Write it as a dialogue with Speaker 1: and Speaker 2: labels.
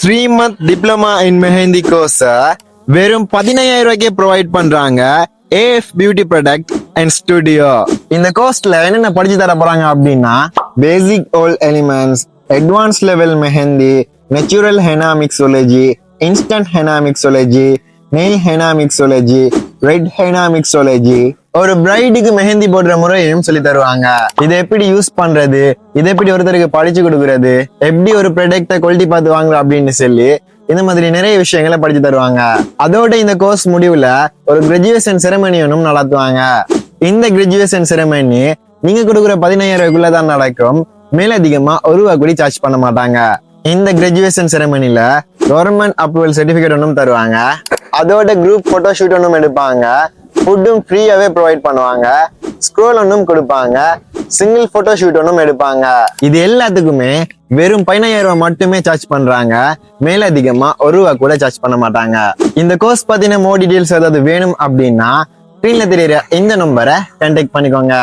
Speaker 1: 3 month diploma in mehndi course வெறும் 15,000 ரூபாய்க்கே provide பண்றாங்க AF beauty product and studio. இந்த கோர்ஸ்ல என்னென்ன படிச்சு தர போறாங்க அப்படின்னா basic all elements, advance level mehndi, natural henna mixology, instant henna mixology, nail henna mixology, red henna mixology, ஒரு பிரைடுக்கு மெஹந்தி போடுற முறையும் சொல்லி தருவாங்க. இதை எப்படி யூஸ் பண்றது, இதை எப்படி ஒருத்தருக்கு படிச்சு கொடுக்கறது, எப்படி ஒரு ப்ராடக்ட குவாலிட்டி பார்த்து வாங்குற அப்படின்னு சொல்லி இந்த மாதிரி நிறைய விஷயங்களை படிச்சு தருவாங்க. அதோட இந்த கோர்ஸ் முடிவுல ஒரு கிராஜுவேஷன் செரமனி ஒன்றும் நடத்துவாங்க. இந்த கிராஜுவேஷன் செரமனி நீங்க கொடுக்குற 15,000 ரூபாய்க்குள்ள தான் நடக்கும். மேலதிகமா ஒரு ரூபா கூட சார்ஜ் பண்ண மாட்டாங்க. இந்த கிராஜுவேஷன் செரமனில கவர்மெண்ட் அப்ரூவல் சர்டிபிகேட் ஒன்றும் தருவாங்க. அதோட குரூப் போட்டோ ஷூட் ஒன்றும் எடுப்பாங்க. ஃபுட்டும் ஃப்ரீயாவே ப்ரொவைட் பண்ணுவாங்க. ஸ்க்ரோல் ஒன்றும் கொடுப்பாங்க. சிங்கிள் போட்டோ ஷூட் ஒன்றும் எடுப்பாங்க. இது எல்லாத்துக்குமே வெறும் 15,000 ரூபாய் மட்டுமே சார்ஜ் பண்றாங்க. மேலதிகமா ஒரு ரூபா கூட சார்ஜ் பண்ண மாட்டாங்க. இந்த கோர்ஸ் பத்தின மோர் டீடைல்ஸ் ஏதாவது வேணும் அப்படின்னா ஸ்கிரீன்ல தெரியுற இந்த நம்பரை கான்டாக்ட் பண்ணிக்கோங்க.